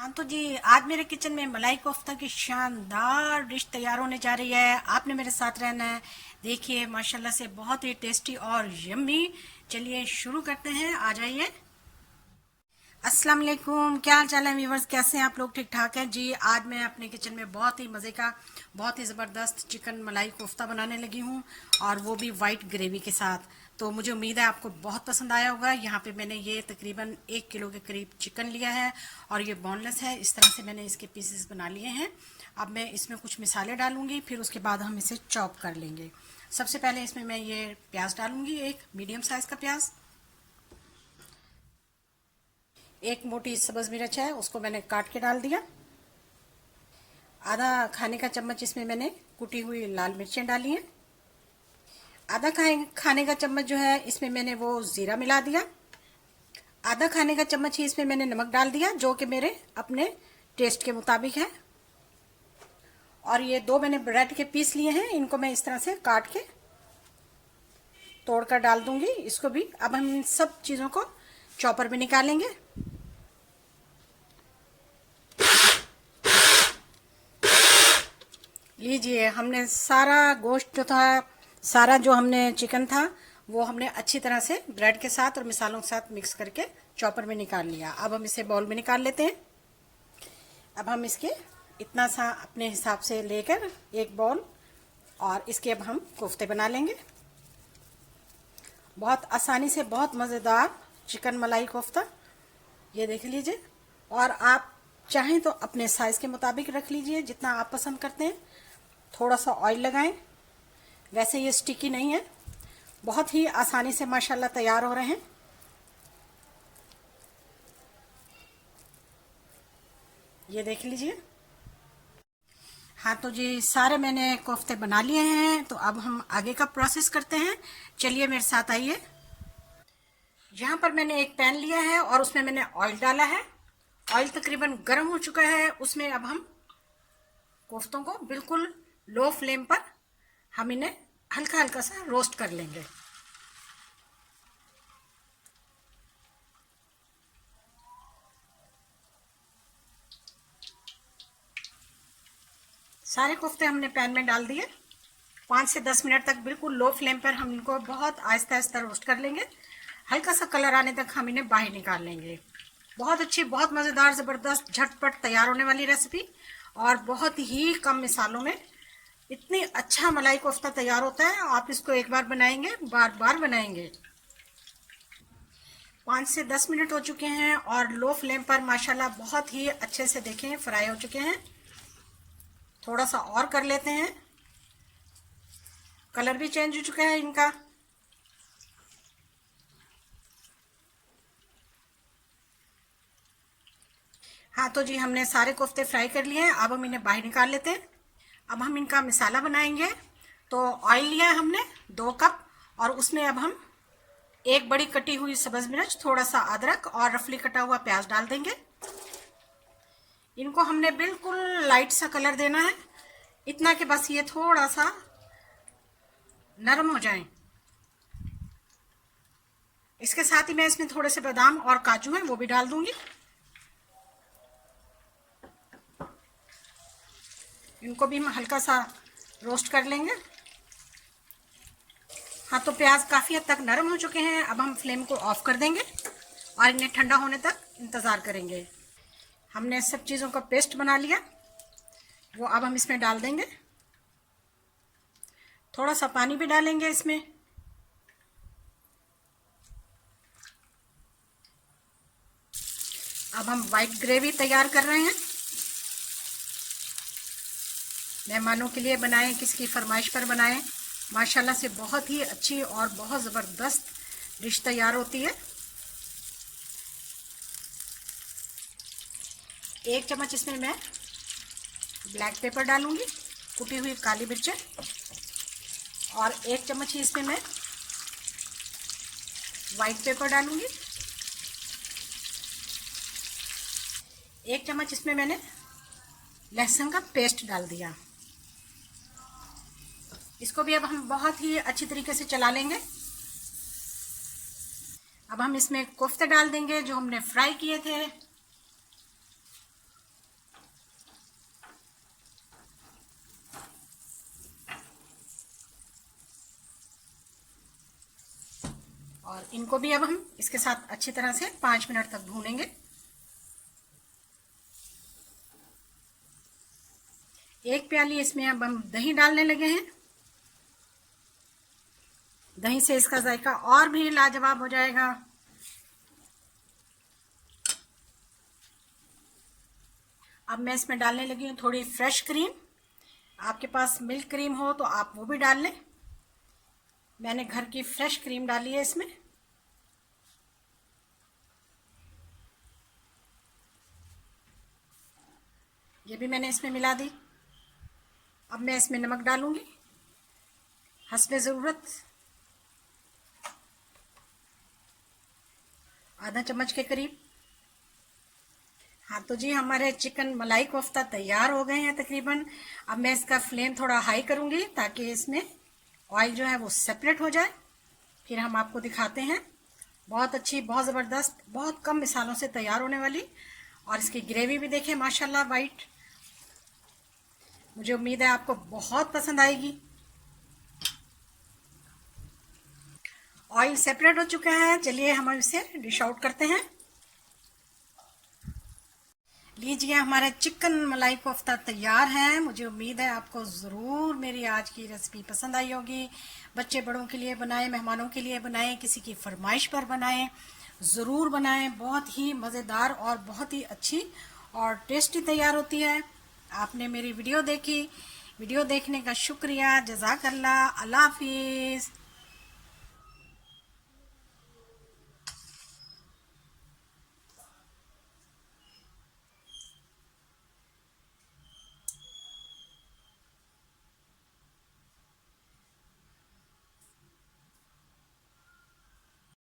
हाँ तो जी, आज मेरे किचन में मलाई कोफ्ता की शानदार डिश तैयार होने जा रही है। आपने मेरे साथ रहना है। देखिए माशाल्लाह से बहुत ही टेस्टी और यम्मी। चलिए शुरू करते हैं, आ जाइए। अस्सलाम वालेकुम, क्या हाल चाल है व्यूवर्स, कैसे हैं आप लोग? ठीक ठाक हैं जी। आज मैं अपने किचन में बहुत ही मज़े का, बहुत ही ज़बरदस्त चिकन मलाई कोफ्ता बनाने लगी हूँ, और वो भी वाइट ग्रेवी के साथ। तो मुझे उम्मीद है आपको बहुत पसंद आया होगा। यहाँ पे मैंने ये तकरीबन 1 किलो के करीब चिकन लिया है, और ये बोनलेस है। इस तरह से मैंने इसके पीसेस बना लिए हैं। अब मैं इसमें कुछ मसाले डालूंगी, फिर उसके बाद हम इसे चॉप कर लेंगे। सबसे पहले इसमें मैं ये प्याज डालूंगी, एक मीडियम साइज़ का प्याज। एक मोटी सब्ज मिर्च है, उसको मैंने काट के डाल दिया। आधा खाने का चम्मच इसमें मैंने कुटी हुई लाल मिर्चें डाली हैं। आधा खाने का चम्मच जो है इसमें मैंने वो जीरा मिला दिया। आधा खाने का चम्मच ही इसमें मैंने नमक डाल दिया, जो कि मेरे अपने टेस्ट के मुताबिक है। और ये 2 मैंने ब्रेड के पीस लिए हैं, इनको मैं इस तरह से काट के तोड़कर डाल दूंगी इसको भी। अब हम इन सब चीज़ों को चॉपर में निकालेंगे। लीजिए, हमने सारा गोश्त जो था, सारा जो हमने चिकन था, वो हमने अच्छी तरह से ब्रेड के साथ और मिसालों के साथ मिक्स करके चॉपर में निकाल लिया। अब हम इसे बाउल में निकाल लेते हैं। अब हम इसके इतना सा अपने हिसाब से लेकर एक बाउल, और इसके अब हम कोफ्ते बना लेंगे। बहुत आसानी से बहुत मज़ेदार चिकन मलाई कोफ्ता, ये देख लीजिए। और आप चाहें तो अपने साइज़ के मुताबिक रख लीजिए, जितना आप पसंद करते हैं। थोड़ा सा ऑयल लगाएं। वैसे ये स्टिकी नहीं है, बहुत ही आसानी से माशाल्लाह तैयार हो रहे हैं। ये देख लीजिए। हाँ तो जी, सारे मैंने कोफ्ते बना लिए हैं। तो अब हम आगे का प्रोसेस करते हैं। चलिए मेरे साथ आइए। यहाँ पर मैंने एक पैन लिया है, और उसमें मैंने ऑयल डाला है। ऑयल तकरीबन गर्म हो चुका है। उसमें अब हम कोफ्तों को बिल्कुल लो फ्लेम पर हम इन्हें हल्का हल्का सा रोस्ट कर लेंगे। सारे कोफ्ते हमने पैन में डाल दिए। 5 से 10 मिनट तक बिल्कुल लो फ्लेम पर हम इनको बहुत आहिस्ता आहिस्ता रोस्ट कर लेंगे। हल्का सा कलर आने तक हम इन्हें बाहर निकाल लेंगे। बहुत अच्छी, बहुत मज़ेदार, ज़बरदस्त, झटपट तैयार होने वाली रेसिपी, और बहुत ही कम मिसालों में इतनी अच्छा मलाई कोफ्ता तैयार होता है। आप इसको एक बार बनाएंगे, बार बार बनाएंगे। 5 से 10 मिनट हो चुके हैं, और लो फ्लेम पर माशाल्लाह बहुत ही अच्छे से देखें फ्राई हो चुके हैं। थोड़ा सा और कर लेते हैं। कलर भी चेंज हो चुका है इनका। हाँ तो जी, हमने सारे कोफ्ते फ्राई कर लिए हैं। अब हम इन्हें बाहर निकाल लेते हैं। अब हम इनका मसाला बनाएंगे। तो ऑयल लिया है हमने 2 कप, और उसमें अब हम एक बड़ी कटी हुई सब्ज मिर्च, थोड़ा सा अदरक और रफली कटा हुआ प्याज डाल देंगे। इनको हमने बिल्कुल लाइट सा कलर देना है, इतना कि बस ये थोड़ा सा नरम हो जाएं। इसके साथ ही मैं इसमें थोड़े से बादाम और काजू हैं, वो भी डाल दूंगी। इनको भी हम हल्का सा रोस्ट कर लेंगे। हाँ तो प्याज काफ़ी हद तक नरम हो चुके हैं। अब हम फ्लेम को ऑफ कर देंगे, और इन्हें ठंडा होने तक इंतज़ार करेंगे। हमने सब चीज़ों का पेस्ट बना लिया, वो अब हम इसमें डाल देंगे। थोड़ा सा पानी भी डालेंगे इसमें। अब हम वाइट ग्रेवी तैयार कर रहे हैं। मेहमानों के लिए बनाएं, किसी की फरमाइश पर बनाएं। माशाल्लाह से बहुत ही अच्छी और बहुत ज़बरदस्त डिश तैयार होती है। 1 चम्मच इसमें मैं ब्लैक पेपर डालूंगी, कुटी हुई काली मिर्चें, और 1 चम्मच ही इसमें मैं वाइट पेपर डालूंगी। 1 चम्मच इसमें मैंने लहसुन का पेस्ट डाल दिया। इसको भी अब हम बहुत ही अच्छी तरीके से चला लेंगे। अब हम इसमें कोफ्ते डाल देंगे जो हमने फ्राई किए थे। और इनको भी अब हम इसके साथ अच्छी तरह से 5 मिनट तक भूनेंगे। एक प्याली इसमें अब हम दही डालने लगे हैं। दही से इसका जायका और भी लाजवाब हो जाएगा। अब मैं इसमें डालने लगी हूँ थोड़ी फ्रेश क्रीम। आपके पास मिल्क क्रीम हो तो आप वो भी डाल लें। मैंने घर की फ्रेश क्रीम डाली है इसमें। ये भी मैंने इसमें मिला दी। अब मैं इसमें नमक डालूंगी हस्बे ज़रूरत, आधा चम्मच के करीब। हाँ तो जी, हमारे चिकन मलाई कोफ्ता तैयार हो गए हैं तकरीबन। अब मैं इसका फ्लेम थोड़ा हाई करूंगी ताकि इसमें ऑयल जो है वो सेपरेट हो जाए। फिर हम आपको दिखाते हैं। बहुत अच्छी, बहुत ज़बरदस्त, बहुत कम मिसालों से तैयार होने वाली। और इसकी ग्रेवी भी देखें माशाल्लाह वाइट। मुझे उम्मीद है आपको बहुत पसंद आएगी। ऑयल सेपरेट हो चुका है, चलिए हम इसे डिश आउट करते हैं। लीजिए, हमारा चिकन मलाई कोफ्ता तैयार है। मुझे उम्मीद है आपको ज़रूर मेरी आज की रेसिपी पसंद आई होगी। बच्चे बड़ों के लिए बनाएं, मेहमानों के लिए बनाएं, किसी की फरमाइश पर बनाएं, ज़रूर बनाएं। बहुत ही मज़ेदार और बहुत ही अच्छी और टेस्टी तैयार होती है। आपने मेरी वीडियो देखी, वीडियो देखने का शुक्रिया। जज़ाकल्लाह। अल्लाह हाफिज़।